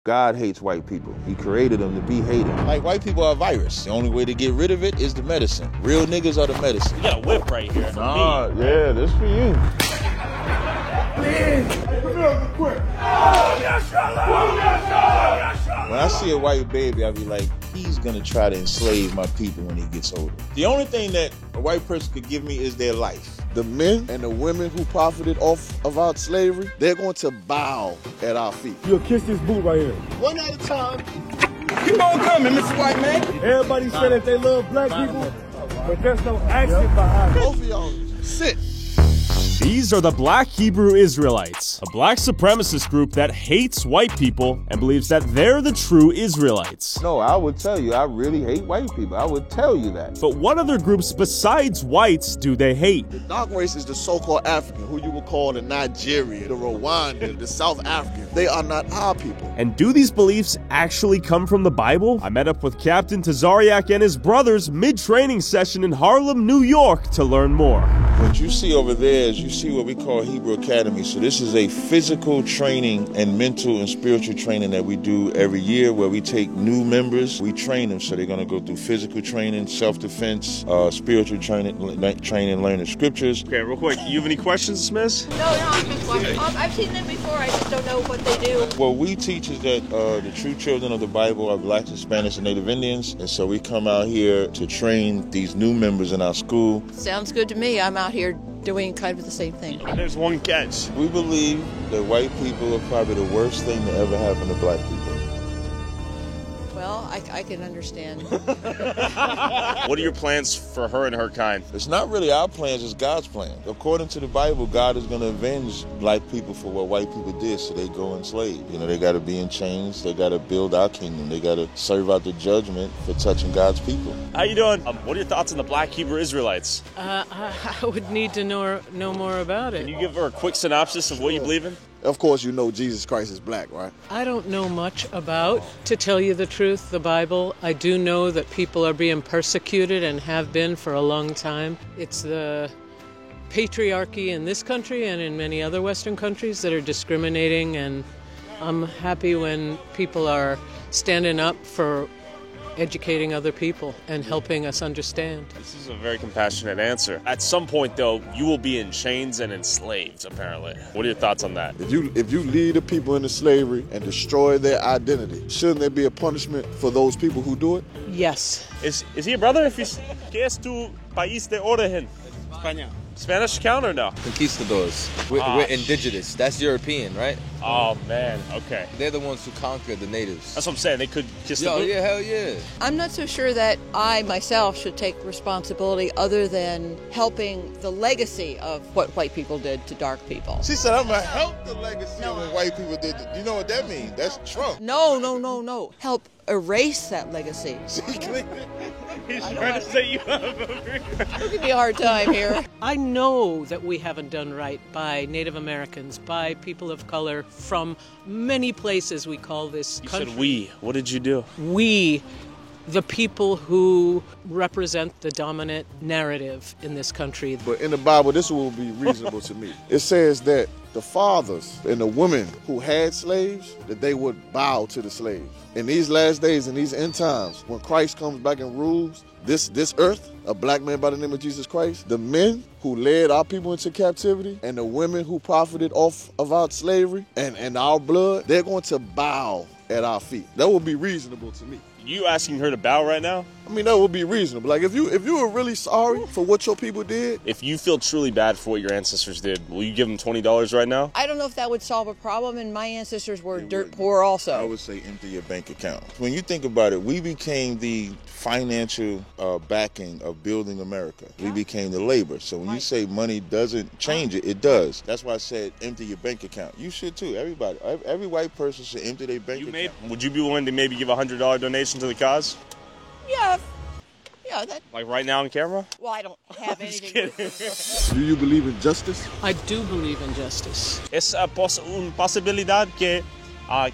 God hates white people. He created them to be hated. Like, white people are a virus. The only way to get rid of it is the medicine. Real niggas are the medicine. You got a whip right here. Nah, yeah, this for you. When I see a white baby, I be like, he's gonna try to enslave my people when he gets older. The only thing that a white person could give me is their life. The men and the women who profited off of our slavery, they're going to bow at our feet. You'll kiss this boot right here. One at a time. Keep on coming, Mr. White Man. Everybody say that they love black people, but there's no action behind it. Both of y'all, sit. These are the Black Hebrew Israelites, a black supremacist group that hates white people and believes that they're the true Israelites. No, I would tell you, I really hate white people. I would tell you that. But what other groups besides whites do they hate? The dark race is the so-called African, who you would call the Nigerian, the Rwandan, the South African. They are not our people. And do these beliefs actually come from the Bible? I met up with Captain Tazariak and his brothers mid-training session in Harlem, New York to learn more. What you see over there is you see what we call Hebrew Academy. So this is a physical training and mental and spiritual training that we do every year, where we take new members, we train them. So they're going to go through physical training, self-defense, spiritual training, learning scriptures. Okay, real quick, you have any questions, Smith? No, I'm just watching. I've seen them before, I just don't know what they do. What we teach is that the true children of the Bible are blacks, Hispanics, and Native Indians. And so we come out here to train these new members in our school. Sounds good to me. I'm out here doing kind of the same thing. There's one catch. We believe that white people are probably the worst thing to ever happen to black people. Well, I can understand. What are your plans for her and her kind? It's not really our plans, it's God's plan. According to the Bible, God is going to avenge black people for what white people did, so they go enslaved. You know, they got to be in chains, they got to build our kingdom, they got to serve out the judgment for touching God's people. How you doing? What are your thoughts on the Black Hebrew Israelites? I would need to know more about it. Can you give her a quick synopsis of what you believe in? Of course, you know Jesus Christ is black, right? I don't know much about, to tell you the truth, the Bible. I do know that people are being persecuted and have been for a long time. It's the patriarchy in this country and in many other Western countries that are discriminating, and I'm happy when people are standing up for educating other people and helping us understand. This is a very compassionate answer. At some point, though, you will be in chains and enslaved, apparently. What are your thoughts on that? If you lead the people into slavery and destroy their identity, shouldn't there be a punishment for those people who do it? Yes. Is he a brother? ¿Qué es tu país de origen? España. Spanish count or no? Conquistadors. We're indigenous. That's European, right? Oh, man. Okay. They're the ones who conquered the natives. That's what I'm saying. They could kiss the Yo, boot. yeah, hell yeah. I'm not so sure that I myself should take responsibility other than helping the legacy of what white people did to dark people. She said, I'm going to help the legacy of what white people did. You know what that means? That's Trump. No. Help erase that legacy. He's trying to set you up over here. Don't give me a hard time here. I know that we haven't done right by Native Americans, by people of color from many places we call this country. You said we. What did you do? We, the people who represent the dominant narrative in this country. But in the Bible, this will be reasonable to me. It says that the fathers and the women who had slaves, that they would bow to the slaves. In these last days, in these end times, when Christ comes back and rules this earth, a black man by the name of Jesus Christ, the men who led our people into captivity and the women who profited off of our slavery and our blood, they're going to bow at our feet. That would be reasonable to me. You asking her to bow right now? I mean, that would be reasonable. Like, if you were really sorry for what your people did. If you feel truly bad for what your ancestors did, will you give them $20 right now? I don't know if that would solve a problem, and my ancestors were dirt poor also. I would say empty your bank account. When you think about it, we became the financial backing of building America. We became the labor. So when you say money doesn't change it, it does. That's why I said empty your bank account. You should too. Everybody, every white person should empty their bank account. Would you be willing to maybe give a $100 donation to the cause? Yeah, that. Like right now on camera? Well, I don't have anything. Do you believe in justice? I do believe in justice. Es una posibilidad que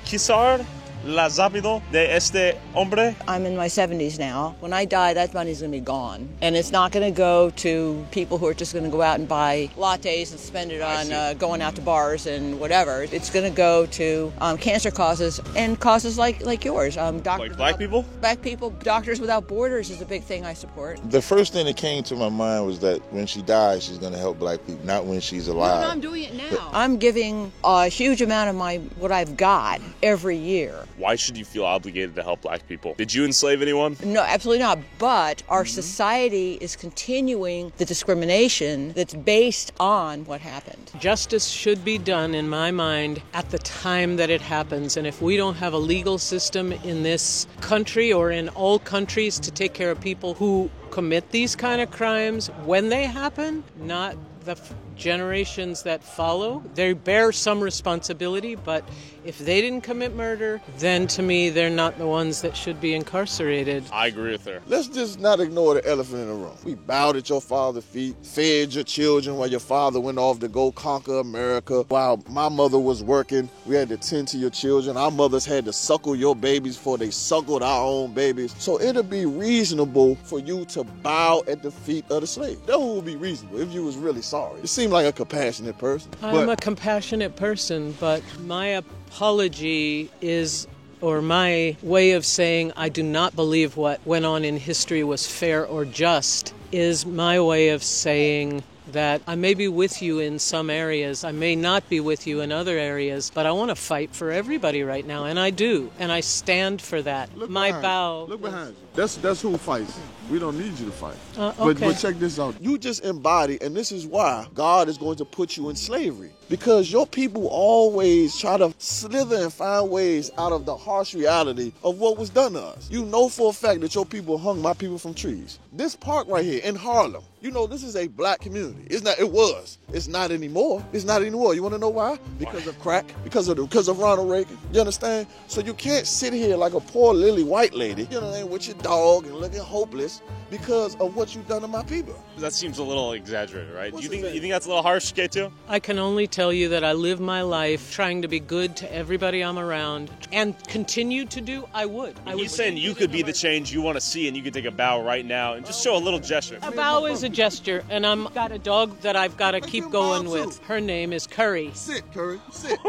quizás la rápido de este hombre? I'm in my 70s now. When I die, that money's going to be gone. And it's not going to go to people who are just going to go out and buy lattes and spend it on going out to bars and whatever. It's going to go to cancer causes and causes like yours. Like black people? Black people. Doctors Without Borders is a big thing I support. The first thing that came to my mind was that when she dies, she's going to help black people, not when she's alive. No, I'm doing it now. I'm giving a huge amount of what I've got every year. Why should you feel obligated to help black people? Did you enslave anyone? No, absolutely not. But our society is continuing the discrimination that's based on what happened. Justice should be done, in my mind, at the time that it happens. And if we don't have a legal system in this country or in all countries to take care of people who commit these kind of crimes when they happen, not the generations that follow, they bear some responsibility, but if they didn't commit murder, then to me, they're not the ones that should be incarcerated. I agree with her. Let's just not ignore the elephant in the room. We bowed at your father's feet, fed your children while your father went off to go conquer America. While my mother was working, we had to tend to your children. Our mothers had to suckle your babies before they suckled our own babies. So it'll be reasonable for you to bow at the feet of the slave. That would be reasonable if you was really sorry. You seem like a compassionate person. I'm a compassionate person, but my apology is, or my way of saying I do not believe what went on in history was fair or just, is my way of saying that I may be with you in some areas, I may not be with you in other areas, but I want to fight for everybody right now, and I do, and I stand for that. Look my behind bow. You. Look behind you. That's who fights. We don't need you to fight. Okay. But check this out. You just embody, and this is why God is going to put you in slavery. Because your people always try to slither and find ways out of the harsh reality of what was done to us. You know for a fact that your people hung my people from trees. This park right here in Harlem, you know this is a black community. It's not. It was. It's not anymore. It's not anymore. You want to know why? Because of crack. Because of Ronald Reagan. You understand? So you can't sit here like a poor lily white lady, you know, with your dog and looking hopeless because of what you've done to my people. That seems a little exaggerated, right? Do you think that's a little harsh, K2? I can only tell you that I live my life trying to be good to everybody I'm around, and continue to do, I would. He's saying you could be the change you want to see, and you could take a bow right now and just show a little gesture. A bow is a gesture, and I've got a dog that I've got to keep going with. Her name is Curry. Sit, Curry. Sit.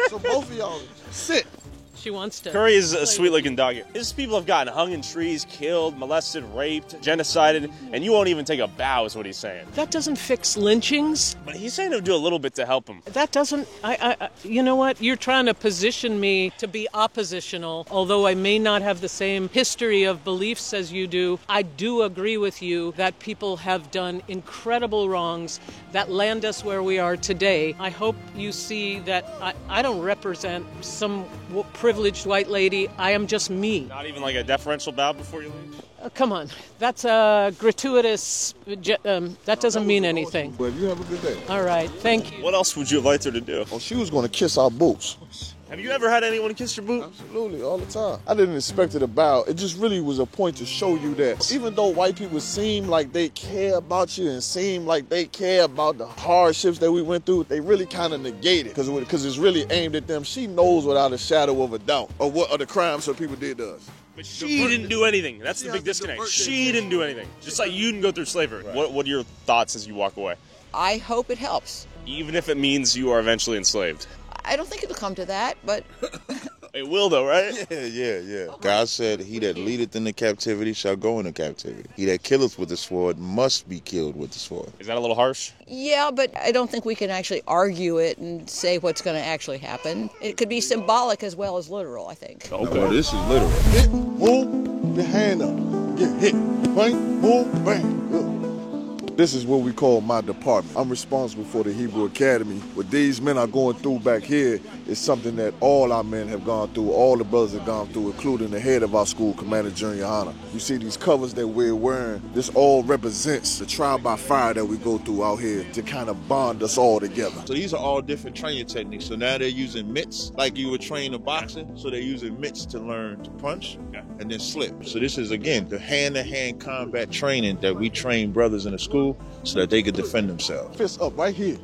So both of y'all, sit. She wants to. Curry is a sweet-looking dog. His people have gotten hung in trees, killed, molested, raped, genocided, and you won't even take a bow, is what he's saying. That doesn't fix lynchings. But he's saying he'll do a little bit to help him. That doesn't. You know what? You're trying to position me to be oppositional, although I may not have the same history of beliefs as you do. I do agree with you that people have done incredible wrongs that land us where we are today. I hope you see that I don't represent some privileged white lady. I am just me. Not even like a deferential bow before you leave? Come on. That's a gratuitous... that doesn't mean anything. But you have a good day. All right. Thank you. What else would you have liked her to do? Oh, she was going to kiss our boots. Have you ever had anyone kiss your boot? Absolutely, all the time. I didn't expect it to bow. It just really was a point to show you that even though white people seem like they care about you and seem like they care about the hardships that we went through, they really kind of negate it because it's really aimed at them. She knows without a shadow of a doubt of what other crimes some people did to us. But she didn't do anything. That's the big disconnect. She didn't do anything. Just like you didn't go through slavery. Right. What are your thoughts as you walk away? I hope it helps. Even if it means you are eventually enslaved. I don't think it'll come to that, but... It will though, right? Yeah. God said, he that leadeth into captivity shall go into captivity. He that killeth with the sword must be killed with the sword. Is that a little harsh? Yeah, but I don't think we can actually argue it and say what's going to actually happen. It could be symbolic as well as literal, I think. Okay. Well, this is literal. Hit, move, your hand up. Get hit. Bang, move, bang. Good. This is what we call my department. I'm responsible for the Hebrew Academy. What these men are going through back here is something that all our men have gone through, all the brothers have gone through, including the head of our school, Commander Junior Honor. You see these covers that we're wearing, this all represents the trial by fire that we go through out here to kind of bond us all together. So these are all different training techniques. So now they're using mitts, like you would train in boxing. So they're using mitts to learn to punch and then slip. So this is, again, the hand-to-hand combat training that we train brothers in the school so that they could defend themselves. Fist up right here.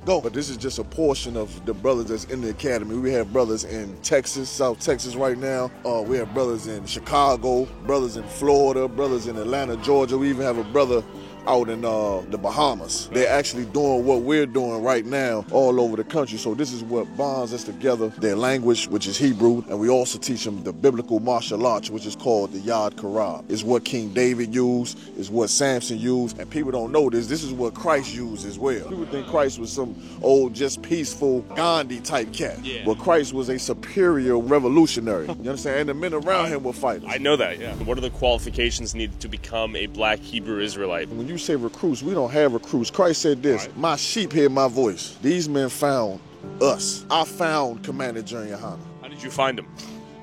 go. But this is just a portion of the brothers that's in the academy. We have brothers in Texas, South Texas right now. We have brothers in Chicago, brothers in Florida, brothers in Atlanta, Georgia. We even have a brother out in the Bahamas. They're actually doing what we're doing right now all over the country. So this is what bonds us together, their language, which is Hebrew, and we also teach them the biblical martial arts, which is called the Yad Karab. It's what King David used, it's what Samson used, and people don't know this. This is what Christ used as well. People think Christ was some old, just peaceful Gandhi type cat. Yeah. But Christ was a superior revolutionary. You understand? And the men around him were fighters. I know that, yeah. What are the qualifications needed to become a black Hebrew Israelite? When you say recruits, we don't have recruits. Christ said this, my sheep hear my voice. These men found us. I found Commander Junior Hanna. How did you find him?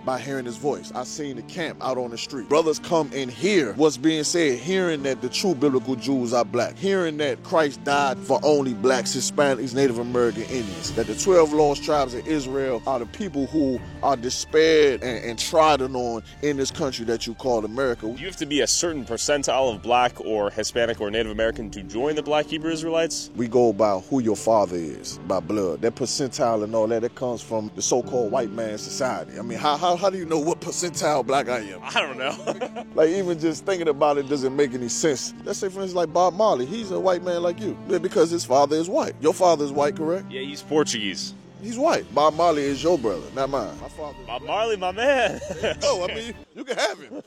By hearing his voice. I seen the camp out on the street. Brothers come and hear what's being said, hearing that the true biblical Jews are black, hearing that Christ died for only blacks, Hispanics, Native American Indians, that the 12 lost tribes of Israel are the people who are despaired and trodden on in this country that you call America. Do you have to be a certain percentile of black or Hispanic or Native American to join the black Hebrew Israelites? We go by who your father is, by blood. That percentile and all that, it comes from the so-called white man society. I mean, how do you know what percentile black I am? I don't know. Like, even just thinking about it doesn't make any sense. Let's say, for instance, like Bob Marley. He's a white man like you. Yeah, because his father is white. Your father is white, correct? Yeah, he's Portuguese. He's white. Bob Marley is your brother, not mine. My father. Bob Marley, my man. No, I mean, you can have him.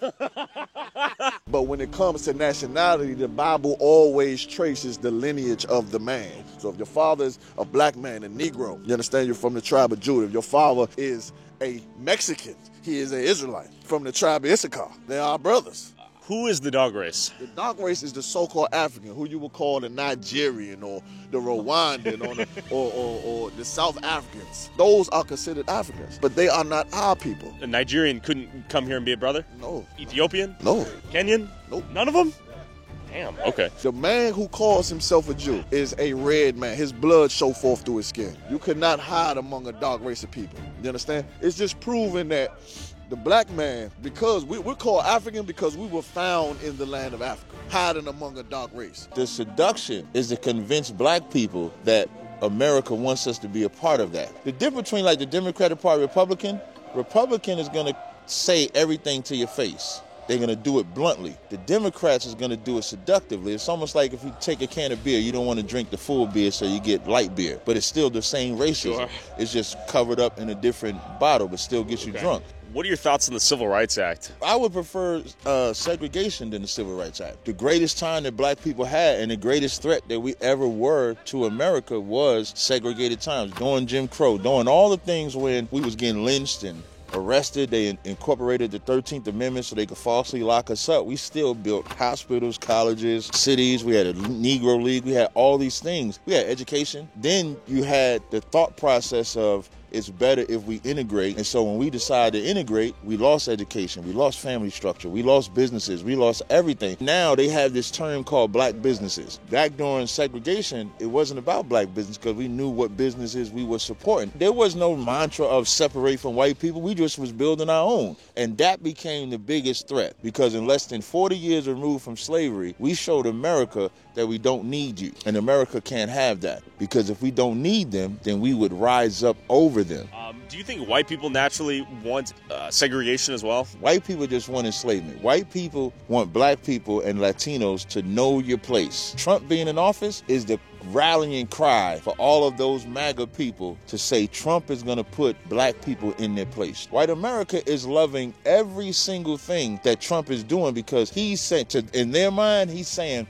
But when it comes to nationality, the Bible always traces the lineage of the man. So if your father is a black man, a Negro, you understand, you're from the tribe of Judah. If your father is a Mexican, he is an Israelite from the tribe of Issachar. They are brothers. Who is the dog race? The dog race is the so-called African, who you would call the Nigerian or the Rwandan or the South Africans. Those are considered Africans, but they are not our people. A Nigerian couldn't come here and be a brother? No. Ethiopian? No. Kenyan? Nope. None of them? Damn, okay. The man who calls himself a Jew is a red man. His blood show forth through his skin. You cannot hide among a dark race of people. You understand? It's just proving that the black man, because we're called African because we were found in the land of Africa, hiding among a dark race. The seduction is to convince black people that America wants us to be a part of that. The difference between like the Democratic Party, Republican is going to say everything to your face. They're going to do it bluntly. The Democrats is going to do it seductively. It's almost like if you take a can of beer, you don't want to drink the full beer, so you get light beer. But it's still the same racism. Sure. It's just covered up in a different bottle, but still gets you drunk. What are your thoughts on the Civil Rights Act? I would prefer segregation than the Civil Rights Act. The greatest time that black people had and the greatest threat that we ever were to America was segregated times, during Jim Crow, doing all the things when we was getting lynched and arrested. They incorporated the 13th Amendment so they could falsely lock us up. We still built hospitals, colleges, cities. We had a Negro League. We had all these things. We had education. Then you had the thought process of it's better if we integrate. And so when we decided to integrate, we lost education, we lost family structure, we lost businesses, we lost everything. Now they have this term called black businesses. Back during segregation, it wasn't about black business because we knew what businesses we were supporting. There was no mantra of separate from white people. We just was building our own. And that became the biggest threat because in less than 40 years removed from slavery, we showed America that we don't need you. And America can't have that because if we don't need them, then we would rise up over them. Do you think white people naturally want segregation as well? White people just want enslavement. White people want black people and Latinos to know your place. Trump being in office is the rallying cry for all of those MAGA people to say Trump is going to put black people in their place. White America is loving every single thing that Trump is doing because he's saying, in their mind, he's saying,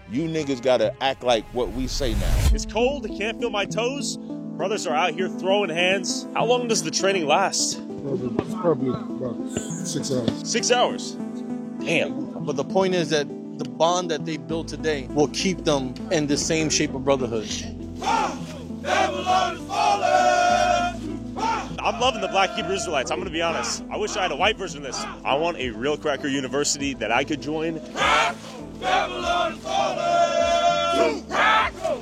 you niggas got to act like what we say now. It's cold, I can't feel my toes. Brothers are out here throwing hands. How long does the training last? It's probably about 6 hours. 6 hours? Damn. But the point is that the bond that they build today will keep them in the same shape of brotherhood. I'm loving the Black Hebrew Israelites, I'm going to be honest. I wish I had a white version of this. I want a real cracker university that I could join. Babylon is falling!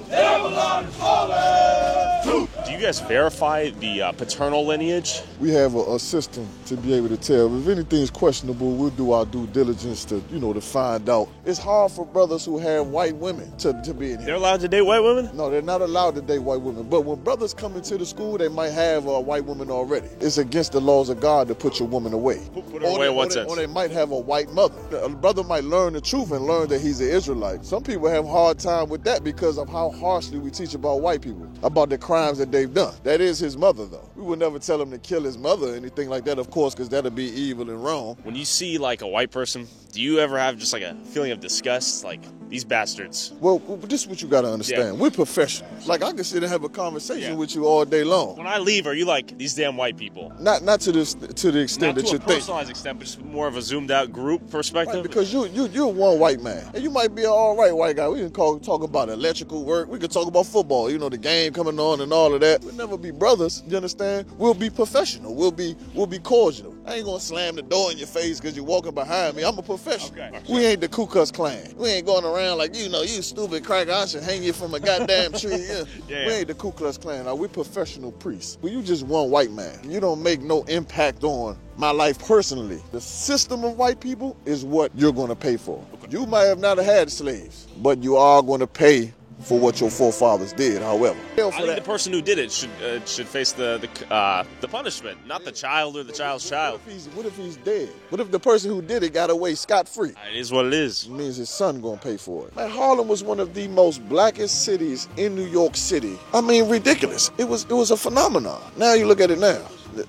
Babylon is falling! Do you guys verify the paternal lineage? We have a system to be able to tell. If anything's questionable, we'll do our due diligence to, to find out. It's hard for brothers who have white women to be in here. They're allowed to date white women? No, they're not allowed to date white women. But when brothers come into the school, they might have a white woman already. It's against the laws of God to put your woman away. Put her away in what sense? Or they might have a white mother. A brother might learn the truth and learn that he's an Israelite. Some people have a hard time with that because of how harshly we teach about white people, about the crimes that they've done. That is his mother, though. We would never tell him to kill his mother or anything like that, of course, because that'd be evil and wrong. When you see like a white person, do you ever have just like a feeling of disgust? Like, these bastards. Well, this is what you got to understand. Yeah. We're professionals. Like, I can sit and have a conversation with you all day long. When I leave, are you like, these damn white people? Not to the extent that you think. Not to a personalized extent, but just more of a zoomed out group perspective? Right, because you're one white man. And you might be an all right white guy. We can talk about electrical work. We can talk about football. The game coming on and all of that. We'll never be brothers, you understand? We'll be professional. We'll be cordial. I ain't gonna slam the door in your face because you're walking behind me. I'm a professional. Okay. We ain't the Ku Klux Klan. We ain't going around like, you stupid cracker, I should hang you from a goddamn tree. We ain't the Ku Klux Klan. We're professional priests. Well, you just one white man. You don't make no impact on my life personally. The system of white people is what you're going to pay for. Okay. You might have not had slaves, but you are going to pay for what your forefathers did, however. I think the person who did it should face the punishment, not the child or the child's child. What if he's dead? What if the person who did it got away scot-free? It is what it is. It means his son gonna pay for it. Man, Harlem was one of the most blackest cities in New York City. I mean, ridiculous. It was a phenomenon. Now you look at it now.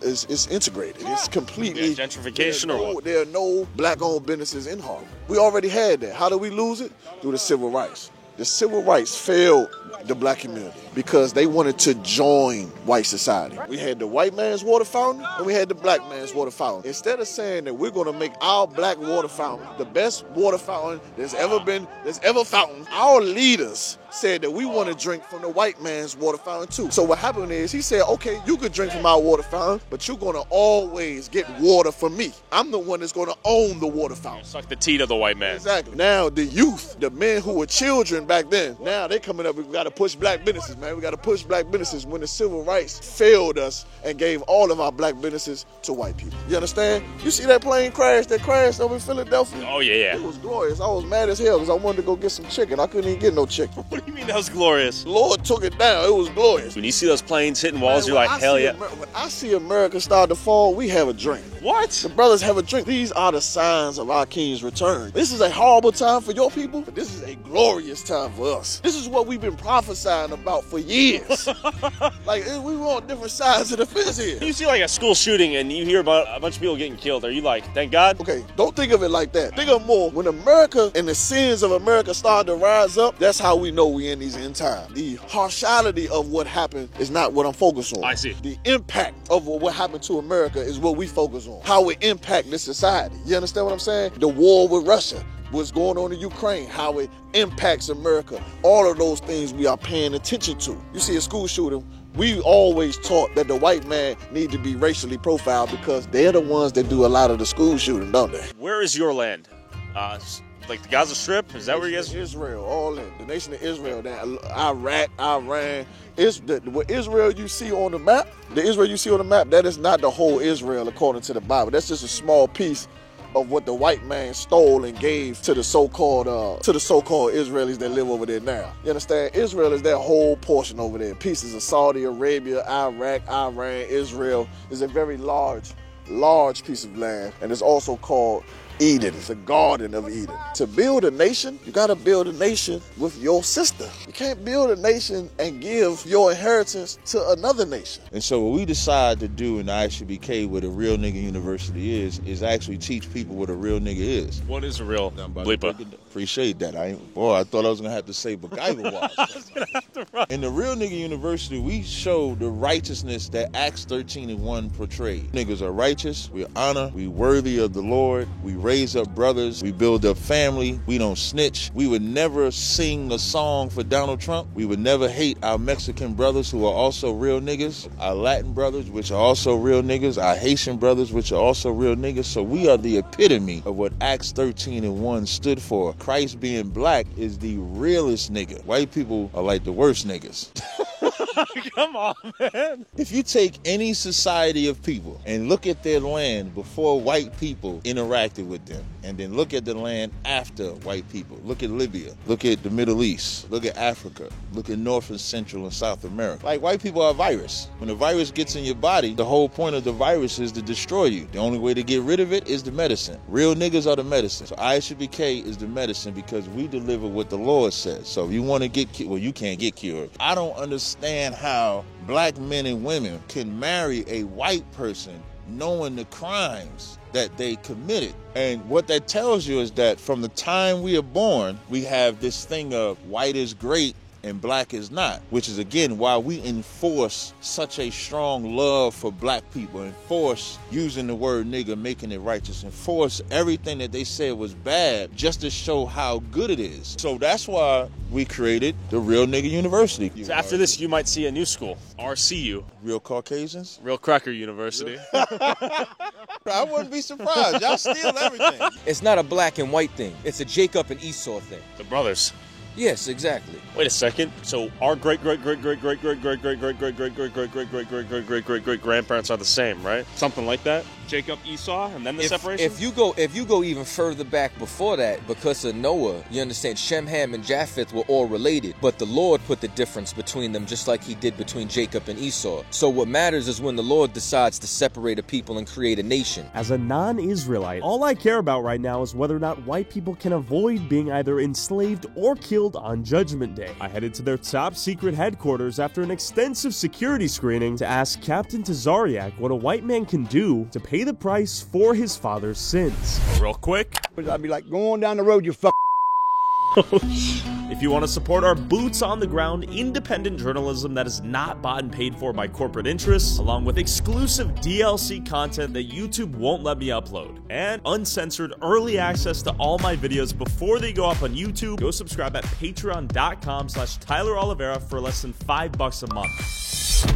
It's integrated. It's completely gentrification or what? There are no black-owned businesses in Harlem. We already had that. How did we lose it? Through the civil rights. The civil rights failed the black community because they wanted to join white society. We had the white man's water fountain and we had the black man's water fountain. Instead of saying that we're going to make our black water fountain the best water fountain there's ever fountain, our leaders said that we want to drink from the white man's water fountain too. So what happened is he said, okay, you could drink from our water fountain, but you're going to always get water from me. I'm the one that's going to own the water fountain. Suck the teat of the white man. Exactly. Now the youth, the men who were children back then, now they coming up, we got to push black businesses, man. We got to push black businesses when the civil rights failed us and gave all of our black businesses to white people. You understand? You see that plane crash that crashed over in Philadelphia? Oh, yeah. It was glorious. I was mad as hell because I wanted to go get some chicken. I couldn't even get no chicken. What do you mean that was glorious? The Lord took it down. It was glorious. When you see those planes hitting walls, you're like, hell yeah. When I see America start to fall, we have a drink. What? The brothers have a drink. These are the signs of our King's return. This is a horrible time for your people, but this is a glorious time for us. This is what we've been prophesying about for years. Like, we were on different sides of the fence here. You see like a school shooting and you hear about a bunch of people getting killed. Are you like, thank God? Okay, don't think of it like that. Think of more. When America and the sins of America start to rise up, that's how we know we in these end times. The harshality of what happened is not what I'm focused on. I see. The impact of what happened to America is what we focus on. How it impact this society. You understand what I'm saying? The war with Russia. What's going on in Ukraine, how it impacts America. All of those things we are paying attention to. You see a school shooting, we always taught that the white man need to be racially profiled because they're the ones that do a lot of the school shooting, don't they? Where is your land? Like the Gaza Strip? Is that where you guys? Israel, all in. The nation of Israel, Iraq, Iran. What Israel you see on the map, that is not the whole Israel according to the Bible. That's just a small piece of what the white man stole and gave to the so-called Israelis that live over there now. You understand? Israel is that whole portion over there. Pieces of Saudi Arabia, Iraq, Iran, Israel is a very large piece of land, and it's also called Eden, the Garden of Eden. To build a nation, you gotta build a nation with your sister. You can't build a nation and give your inheritance to another nation. And so what we decide to do in the ISUBK, what a Real Nigga University is actually teach people what a real nigga is. What is a real bleeper? Appreciate that. I thought I was gonna have to say MacGyver-wise. In the Real Nigga University, we show the righteousness that Acts 13:1 portrayed. Niggas are righteous, we honor, we worthy of the Lord, we raise up brothers, we build up family, we don't snitch. We would never sing a song for Donald Trump. We would never hate our Mexican brothers who are also real niggas, our Latin brothers which are also real niggas, our Haitian brothers which are also real niggas. So we are the epitome of what Acts 13:1 stood for. Christ being black is the realest nigga. White people are like the worst niggas. Come on, man. If you take any society of people and look at their land before white people interacted with them, and then look at the land after white people, look at Libya, look at the Middle East, look at Africa, look at North and Central and South America. Like, white people are a virus. When the virus gets in your body, the whole point of the virus is to destroy you. The only way to get rid of it is the medicine. Real niggas are the medicine. So ISUBK is the medicine because we deliver what the Lord says. So if you want to get cured, well, you can't get cured. I don't understand how black men and women can marry a white person knowing the crimes that they committed. And what that tells you is that from the time we are born, we have this thing of white is great and black is not, which is again why we enforce such a strong love for black people, enforce using the word nigga, making it righteous, enforce everything that they said was bad just to show how good it is. So that's why we created the Real Nigga University. So after this, you might see a new school, RCU. Real Caucasians? Real Cracker University. I wouldn't be surprised. Y'all steal everything. It's not a black and white thing. It's a Jacob and Esau thing. The brothers. Yes, exactly. Wait a second. So our great grandparents are the same, right? Something like that. Jacob, Esau, and then the separation. If you go even further back before that, because of Noah, you understand Shem, Ham, and Japheth were all related, but the Lord put the difference between them, just like He did between Jacob and Esau. So what matters is when the Lord decides to separate a people and create a nation. As a non-Israelite, all I care about right now is whether or not white people can avoid being either enslaved or killed on Judgment Day. I headed to their top secret headquarters after an extensive security screening to ask Captain Tazariak what a white man can do to pay the price for his father's sins. Real quick. I'd be like, go on down the road, you fuck. If you want to support our boots on the ground independent journalism that is not bought and paid for by corporate interests, along with exclusive DLC content that YouTube won't let me upload, and uncensored early access to all my videos before they go up on YouTube, go subscribe at patreon.com/Tyler Oliveira for less than $5 a month.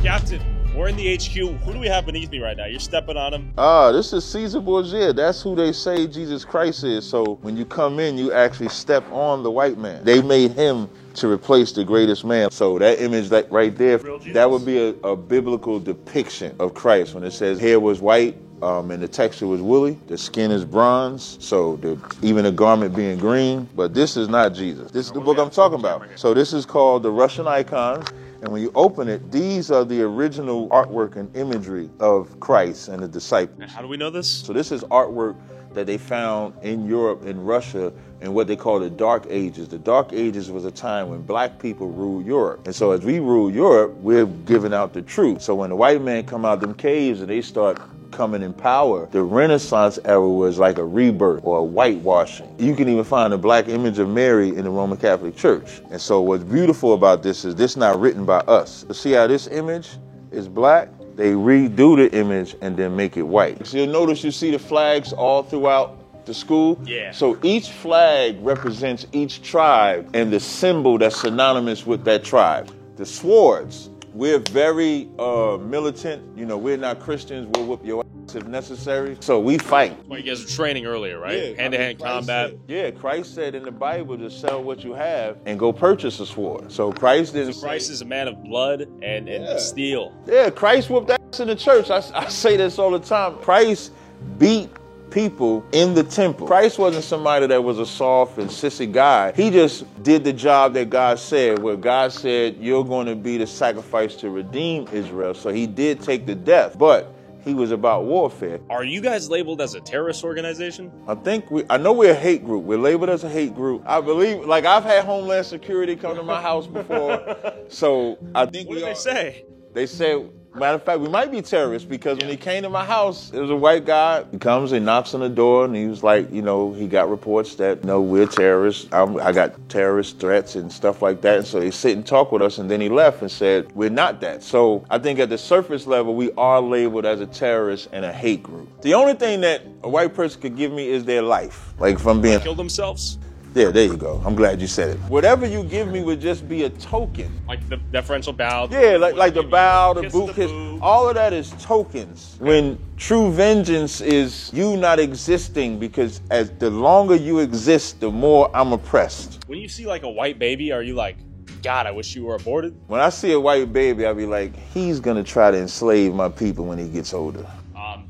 Captain, we're in the HQ. Who do we have beneath me right now? You're stepping on him. This is Caesar Borgia. That's who they say Jesus Christ is. So when you come in, you actually step on the white man. They made him to replace the greatest man. So that image that right there, that would be a biblical depiction of Christ. When it says hair was white, and the texture was woolly, the skin is bronze, so even the garment being green. But this is not Jesus. This is the book I'm talking about. So this is called the Russian Icons. And when you open it, these are the original artwork and imagery of Christ and the disciples. How do we know this? So this is artwork that they found in Europe, in Russia, in what they call the Dark Ages. The Dark Ages was a time when black people ruled Europe. And so as we rule Europe, we're giving out the truth. So when the white man come out of them caves and they start coming in power, the Renaissance era was like a rebirth or a whitewashing. You can even find a black image of Mary in the Roman Catholic Church. And so what's beautiful about this is this not written by us. You see how this image is black? They redo the image and then make it white. So you'll notice you see the flags all throughout the school. Yeah. So each flag represents each tribe and the symbol that's synonymous with that tribe. The swords. We're very militant. You know, we're not Christians. We'll whoop your ass if necessary. So we fight. Well, you guys were training earlier, right? Hand-to-hand combat. Christ said in the Bible to sell what you have and go purchase a sword. So Christ didn't. So Christ is a man of blood and steel. Yeah, Christ whooped ass in the church. I say this all the time. Christ beat people in the temple. Christ wasn't somebody that was a soft and sissy guy. He just did the job that God said, where God said, you're going to be the sacrifice to redeem Israel. So he did take the death, but he was about warfare. Are you guys labeled as a terrorist organization? I know we're a hate group. We're labeled as a hate group. I believe, like I've had Homeland Security come to my house before. So I think what did they say? They said, matter of fact, we might be terrorists because when he came to my house, there was a white guy. He comes, he knocks on the door, and he was like, you know, he got reports that, no, we're terrorists. I got terrorist threats and stuff like that. And so they sit and talk with us, and then he left and said, we're not that. So I think at the surface level, we are labeled as a terrorist and a hate group. The only thing that a white person could give me is their life. Like if I'm being... Kill themselves? Yeah, there you go. I'm glad you said it. Whatever you give me would just be a token. Like the deferential bow? Yeah, like the bow, the boot kiss. All of that is tokens. When true vengeance is you not existing, because as the longer you exist, the more I'm oppressed. When you see like a white baby, are you like, God, I wish you were aborted? When I see a white baby, I'll be like, he's gonna try to enslave my people when he gets older.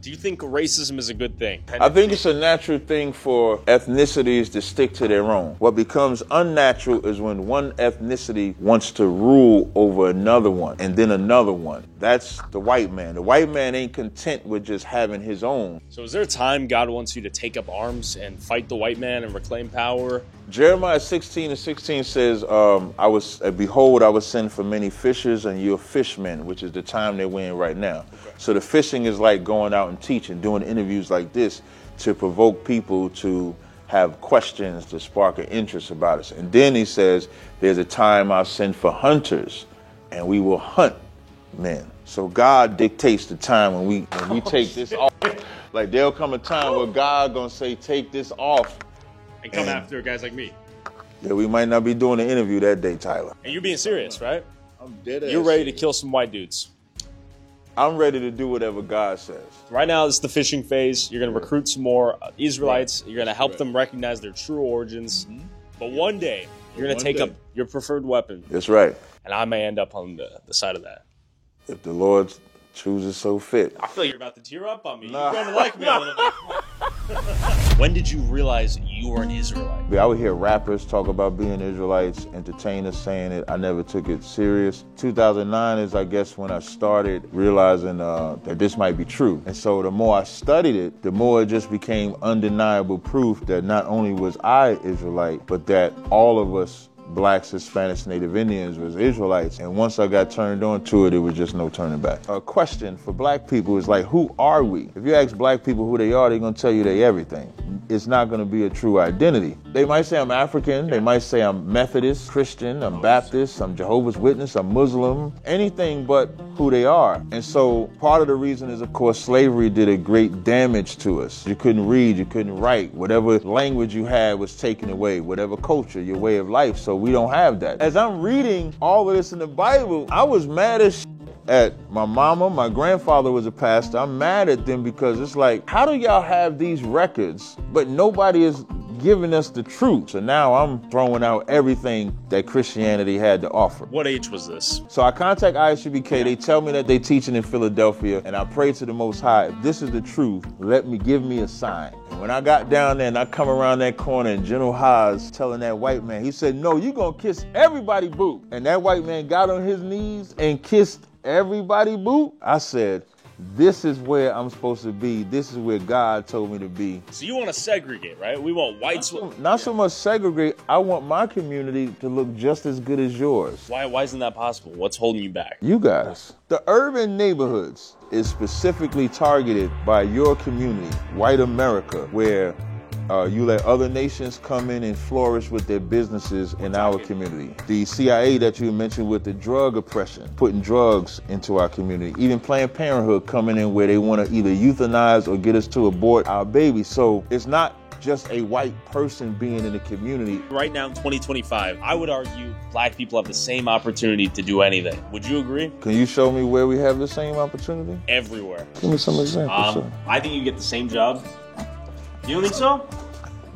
Do you think racism is a good thing? I think it's a natural thing for ethnicities to stick to their own. What becomes unnatural is when one ethnicity wants to rule over another one and then another one. That's the white man. The white man ain't content with just having his own. So is there a time God wants you to take up arms and fight the white man and reclaim power? Jeremiah 16:16 says, behold, I was sent for many fishers and you're fishmen, which is the time that we're in right now. Okay. So the fishing is like going out and teaching, doing interviews like this to provoke people to have questions, to spark an interest about us. And then he says, there's a time I'll send for hunters and we will hunt men. So God dictates the time when we take this off. Like there'll come a time where God gonna say, take this off. And come after guys like me. Yeah, we might not be doing an interview that day, Tyler. And you're being serious, right? I'm dead ass. You're ready to kill some white dudes. I'm ready to do whatever God says. Right now, this is the fishing phase. You're going to recruit some more Israelites. You're going to help them recognize their true origins. But one day, you're going to take up your preferred weapon. That's right. And I may end up on the side of that. If the Lord chooses so fit. I feel like you're about to tear up on me. You're going to like me a little bit. When did you realize you were an Israelite? I would hear rappers talk about being Israelites, entertainers saying it. I never took it serious. 2009 is, I guess, when I started realizing that this might be true. And so the more I studied it, the more it just became undeniable proof that not only was I Israelite, but that all of us Blacks, Hispanics, Native Indians was Israelites. And once I got turned on to it, it was just no turning back. A question for black people is like, who are we? If you ask black people who they are, they're going to tell you they everything. It's not going to be a true identity. They might say I'm African. They might say I'm Methodist, Christian, I'm Baptist, I'm Jehovah's Witness, I'm Muslim, anything but who they are. And so part of the reason is, of course, slavery did a great damage to us. You couldn't read, you couldn't write. Whatever language you had was taken away, whatever culture, your way of life. So we don't have that. As I'm reading all of this in the Bible, I was mad as at my mama. My grandfather was a pastor. I'm mad at them because it's like, how do y'all have these records, but nobody is giving us the truth? So now I'm throwing out everything that Christianity had to offer. What age was this? So I contact ISUBK. They tell me that they teaching in Philadelphia, and I pray to the Most High, if this is the truth, give me a sign. And when I got down there and I come around that corner and General Haas telling that white man, he said, no, you gonna kiss everybody boot. And that white man got on his knees and kissed everybody boot. I said, this is where I'm supposed to be. This is where God told me to be. So you want to segregate, right? We want whites. Not so much segregate. I want my community to look just as good as yours. Why isn't that possible? What's holding you back? You guys. The urban neighborhoods is specifically targeted by your community, white America, where you let other nations come in and flourish with their businesses in our community. The CIA that you mentioned with the drug oppression, putting drugs into our community. Even Planned Parenthood coming in where they want to either euthanize or get us to abort our babies. So it's not just a white person being in the community. Right now in 2025, I would argue black people have the same opportunity to do anything. Would you agree? Can you show me where we have the same opportunity? Everywhere. Give me some examples, sir. I think you get the same job. You don't think so?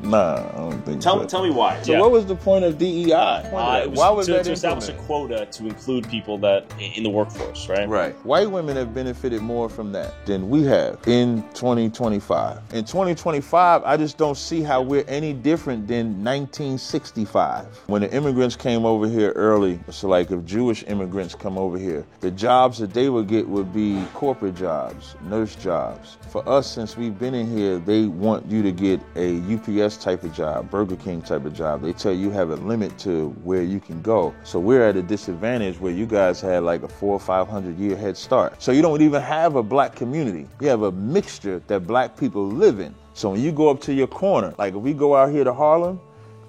Nah, I don't think so. Tell me why. So what was the point of DEI? Why was that to establish a quota to include people that in the workforce, right? Right. White women have benefited more from that than we have in 2025. In 2025, I just don't see how we're any different than 1965. When the immigrants came over here early, so like if Jewish immigrants come over here, the jobs that they would get would be corporate jobs, nurse jobs. For us, since we've been in here, they want you to get a UPS type of job, Burger King type of job. They tell you have a limit to where you can go. So we're at a disadvantage where you guys had like a 400 or 500 year head start. So you don't even have a black community. You have a mixture that black people live in. So when you go up to your corner, like if we go out here to Harlem,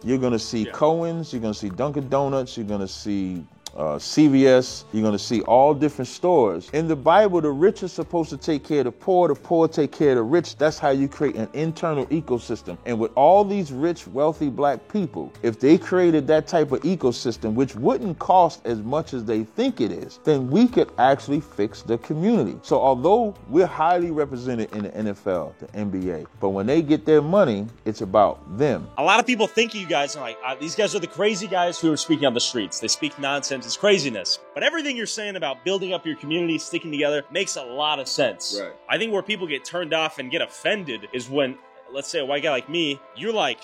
you're gonna see Cohen's, you're gonna see Dunkin' Donuts, you're gonna see CVS. You're going to see all different stores. In the Bible, the rich are supposed to take care of the poor take care of the rich. That's how you create an internal ecosystem. And with all these rich, wealthy black people, if they created that type of ecosystem, which wouldn't cost as much as they think it is, then we could actually fix the community. So although we're highly represented in the NFL, the NBA, but when they get their money, it's about them. A lot of people think you guys are like, these guys are the crazy guys who are speaking on the streets. They speak nonsense, it's craziness. But everything you're saying about building up your community, sticking together, makes a lot of sense. Right. I think where people get turned off and get offended is when, let's say a white guy like me, you're like,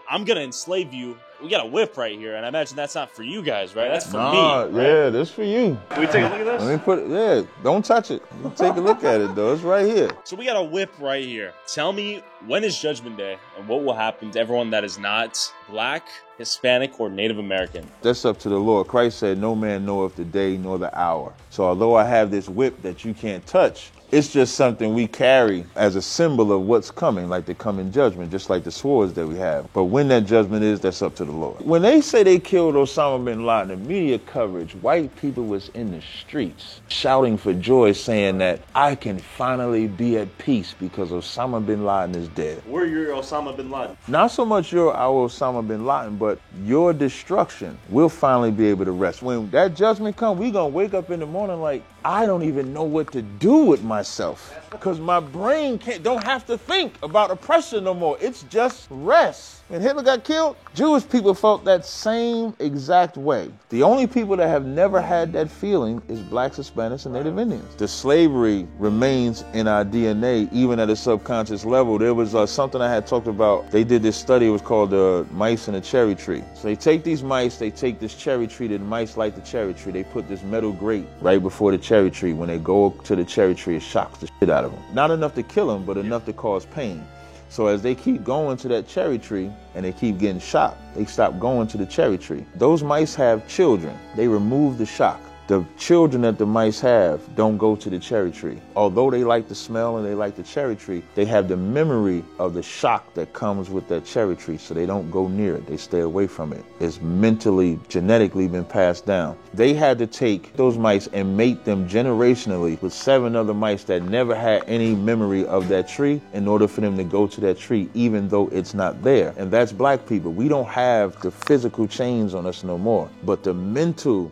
I'm gonna enslave you. We got a whip right here, and I imagine that's not for you guys, right? That's for me. Right? Yeah, that's for you. Can we take a look at this? Let me put it, yeah, don't touch it. Take a look at it, though. It's right here. So we got a whip right here. Tell me, when is Judgment Day, and what will happen to everyone that is not black, Hispanic, or Native American? That's up to the Lord. Christ said, no man knoweth the day nor the hour. So although I have this whip that you can't touch, it's just something we carry as a symbol of what's coming, like the coming judgment, just like the swords that we have. But when that judgment is, that's up to the Lord. When they say they killed Osama bin Laden, the media coverage, white people was in the streets shouting for joy, saying that I can finally be at peace because Osama bin Laden is dead. We're your Osama bin Laden. Not so much your our Osama bin Laden, but your destruction will finally be able to rest. When that judgment comes, we're going to wake up in the morning like, I don't even know what to do with myself because my brain don't have to think about oppression no more. It's just rest. When Hitler got killed, Jewish people felt that same exact way. The only people that have never had that feeling is blacks, Hispanics, and Native Indians. The slavery remains in our DNA, even at a subconscious level. There was something I had talked about. They did this study. It was called the mice in a cherry tree. So they take these mice, they take this cherry tree, the mice like the cherry tree. They put this metal grate right before the cherry tree. When they go to the cherry tree, it shocks the shit out of them. Not enough to kill them, but enough to cause pain. So as they keep going to that cherry tree and they keep getting shocked, they stop going to the cherry tree. Those mice have children. They remove the shock. The children that the mice have don't go to the cherry tree. Although they like the smell and they like the cherry tree, they have the memory of the shock that comes with that cherry tree, so they don't go near it. They stay away from it. It's mentally, genetically been passed down. They had to take those mice and mate them generationally with 7 other mice that never had any memory of that tree in order for them to go to that tree, even though it's not there. And that's black people. We don't have the physical chains on us no more, but the mental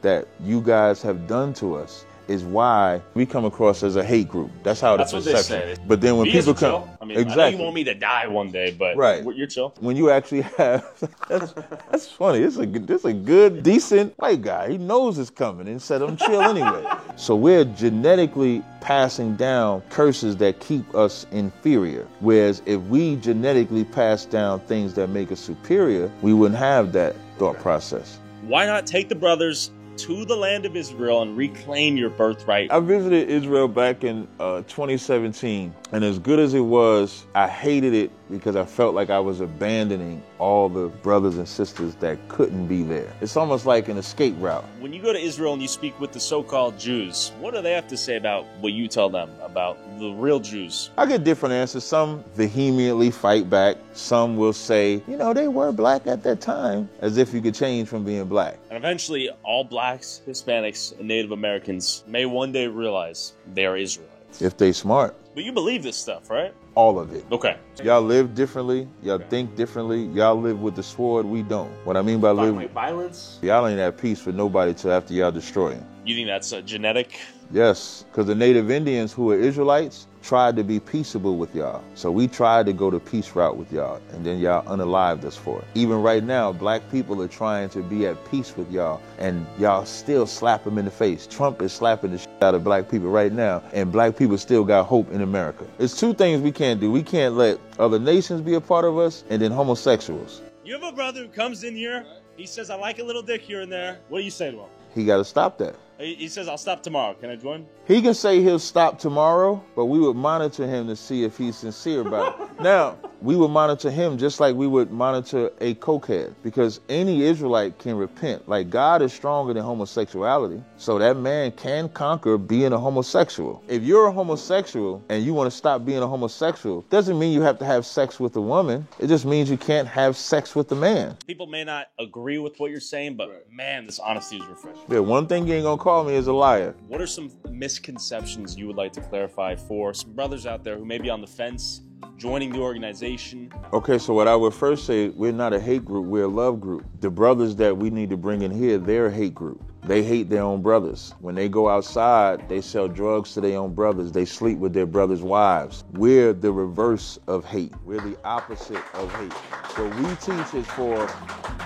that you guys have done to us is why we come across as a hate group. That's how the perception. What they say. But then when people come, I mean, exactly. I know you want me to die one day, but right. You're chill. When you actually have, that's funny. It's a good, decent white guy. He knows it's coming and said, I'm chill anyway. So we're genetically passing down curses that keep us inferior. Whereas if we genetically pass down things that make us superior, we wouldn't have that thought process. Why not take the brothers to the land of Israel and reclaim your birthright? I visited Israel back in 2017, and as good as it was, I hated it because I felt like I was abandoning all the brothers and sisters that couldn't be there. It's almost like an escape route. When you go to Israel and you speak with the so-called Jews, what do they have to say about what you tell them about the real Jews? I get different answers. Some vehemently fight back. Some will say, you know, they were black at that time, as if you could change from being black. And eventually, all blacks, Hispanics, and Native Americans may one day realize they are Israelites. If they smart. But you believe this stuff, right? All of it. Okay. Y'all live differently. Y'all think differently. Y'all live with the sword. We don't. What I mean by live, like violence? Y'all ain't at peace with nobody till after y'all destroy him. You think that's genetic? Yes, because the Native Indians who are Israelites tried to be peaceable with y'all. So we tried to go the peace route with y'all, and then y'all unalived us for it. Even right now, black people are trying to be at peace with y'all, and y'all still slap them in the face. Trump is slapping the shit out of black people right now, and black people still got hope in America. It's 2 things we can't do. We can't let other nations be a part of us, and then homosexuals. You have a brother who comes in here, he says, I like a little dick here and there. What do you say to him? He got to stop that. He says, I'll stop tomorrow. Can I join? He can say he'll stop tomorrow, but we would monitor him to see if he's sincere about it. Now, we would monitor him just like we would monitor a cokehead, because any Israelite can repent. Like, God is stronger than homosexuality, so that man can conquer being a homosexual. If you're a homosexual and you want to stop being a homosexual, doesn't mean you have to have sex with a woman. It just means you can't have sex with a man. People may not agree with what you're saying, but man, this honesty is refreshing. Yeah, one thing you ain't gonna call me is a liar. What are some misconceptions you would like to clarify for some brothers out there who may be on the fence joining the organization? Okay, so what I would first say, we're not a hate group, we're a love group. The brothers that we need to bring in here, they're a hate group. They hate their own brothers. When they go outside, they sell drugs to their own brothers. They sleep with their brothers' wives. We're the reverse of hate. We're the opposite of hate. What we teach is for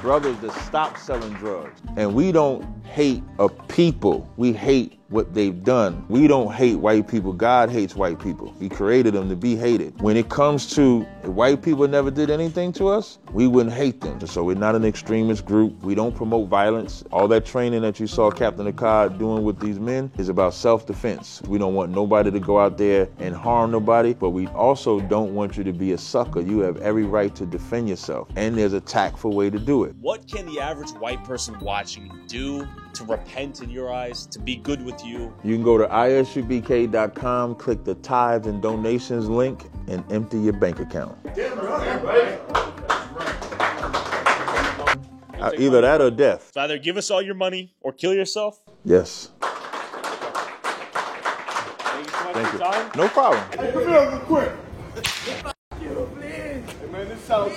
brothers to stop selling drugs. And we don't hate a people. We hate what they've done. We don't hate white people. God hates white people. He created them to be hated. When it comes to if white people never did anything to us, we wouldn't hate them. So we're not an extremist group. We don't promote violence. All that training that you saw Captain Akkad doing with these men is about self-defense. We don't want nobody to go out there and harm nobody, but we also don't want you to be a sucker. You have every right to defend yourself, and there's a tactful way to do it. What can the average white person watching do to repent in your eyes, to be good with you? You can go to isubk.com, click the tithes and donations link, and empty your bank account. Either that or death. So either give us all your money or kill yourself? Yes. Thank you. Time. No problem. Hey, come here real quick. Hey, man, this sounds